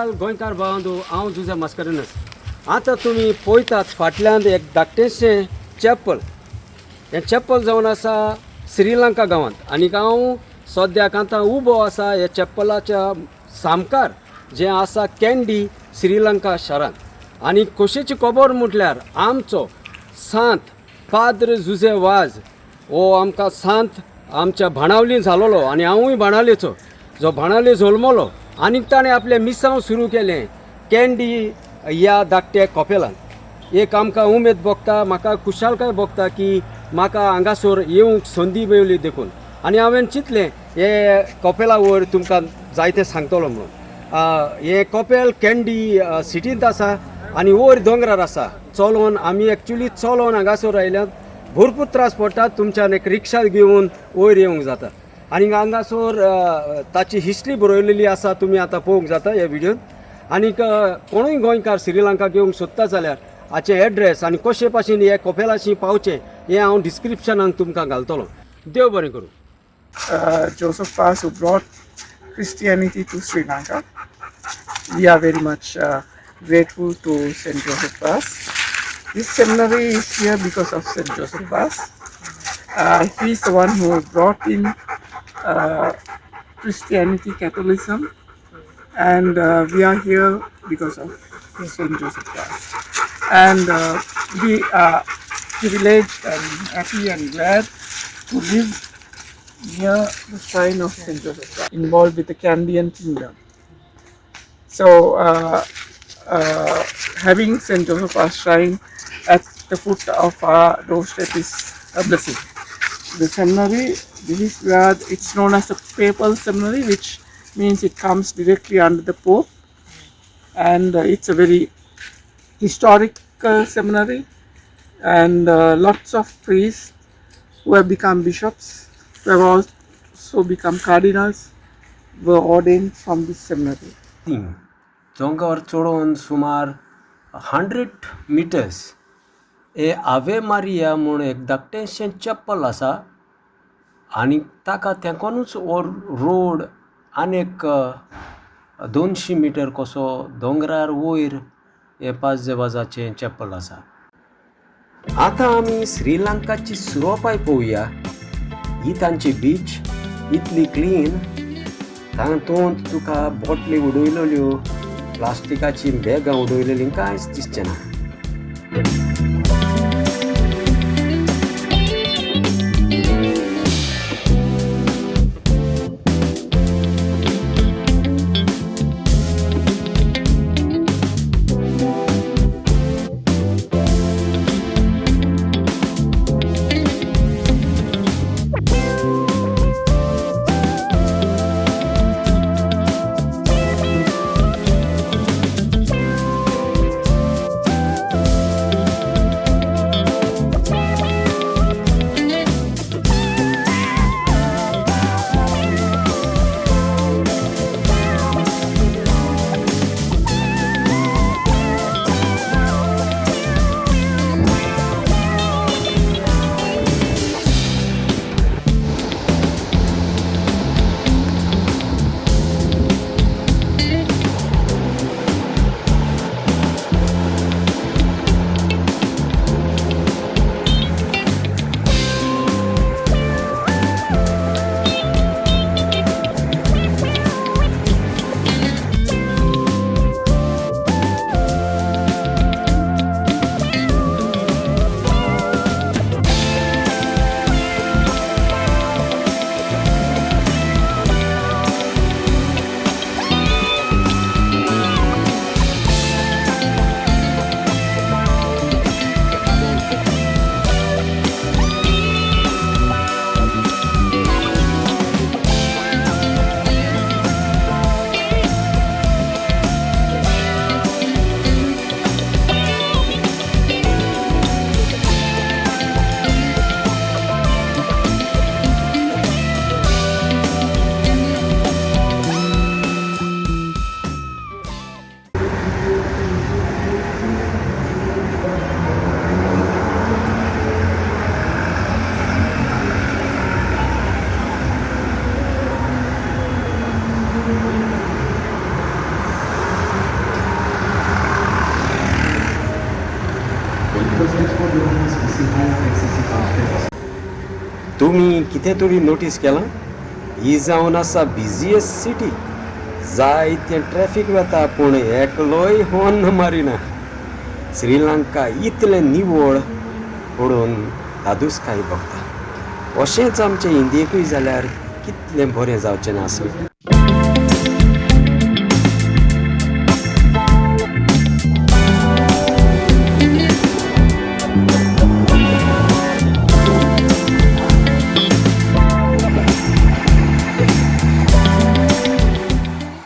नमस्कार गोंयकार भावांदो, हांव जुजे मास्कारेन्हास. आतां तुमी पळयतात फाटल्यान एक धाकटेंशें चॅपल. हें चॅपल जावन आसा श्रीलंका गांवांत आनी हांव सद्याक आतां उबो आसा हे चॅपलाच्या सामकार जें आसा कँडी श्रीलंका शारांत. आनी खोशेची खबर म्हटल्यार आमचो सांत पाद्र जुजे वाज हो आमकां सांत आमच्या भाणावलीन जालोलो आनी हांवूय भाणावलेचो जो भाणावले जल्मलो आनी ताणें आपलें मिसांव सुरू केलें कँडी ह्या धाकट्या कोपेलान. एक आमकां उमेद भोगता, म्हाका खुशालकाय भोगता की म्हाका हांगासर येवंक संदी मेळ्ळी देखून. आनी हांवें चिंतलें हे कोपेला वयर तुमकां जायतें सांगतलो म्हणून. हे कोपेल कँडी सिटींत आसा आनी वयर दोंगरार आसा. चलोन आमी एक्चुली चलोन हांगासर आयल्यात भरपूर त्रास पडटात. तुमच्यान एक रिक्षा घेवन वयर येवंक जाता आनी हांगासर ताची हिस्ट्री बरयलेली आसा, तुमी आतां पळोवंक जाता ह्या व्हिडियोन. आनी कोणूय गोंयकार श्रीलंकाक येवंक सोदता जाल्यार हाचे एड्रेस आनी कशे भाशेन हे कोपेलाशी पावचें हें हांव डिस्क्रिप्शनान तुमकां घालतलो. देव बरें करूं. Joseph Vaz, who brought Christianity to Sri Lanka. We are very much grateful to St. Joseph Vaz. This seminary is here because of St. Joseph Vaz. He is the one who brought in Christianity, Catholicism, and we are here because of St. Joseph Vaz. And we are privileged and happy and glad to live near the shrine of St. Joseph Vaz, involved with the Kandian kingdom. So having St. Joseph Vaz shrine at the foot of our doorstep is a blessing. The seminary, this is where it's known as the papal seminary, which means it comes directly under the Pope, and it's a very historical seminary, and lots of priests who have become bishops, who have also become cardinals, were ordained from this seminary. दोंगर चडोवन सुमार 100 metres हे आवे Maria म्हूण एक धाकटेंशें chapel आसा आनी ताका तेंकोनूच हो रोड आनीक 200 मिटर कसो दोंगरार वयर हे वाजाचें चॅपल आसा. आतां आमी श्रीलंकाची सुरोपाय पळोवया. ही तांची बीच इतली क्लीन, तातूंत तुका बॉटली उडयलेल्यो, प्लास्टिकाची बॅगां उडयलेलीं कांयच दिसचें ना. तुम्ही कितें तरी नोटीस केलां ही जावन आसा बिझियस्ट सिटी जायतें ट्रॅफिक वता पूण एकलोय हॉर्न मारिना श्रीलंका इतलें निवळ पडून दादूसकाय भोगता अशेंच आमचे इंडियेकूय जाल्यार कितलें बरें जावचें नासलें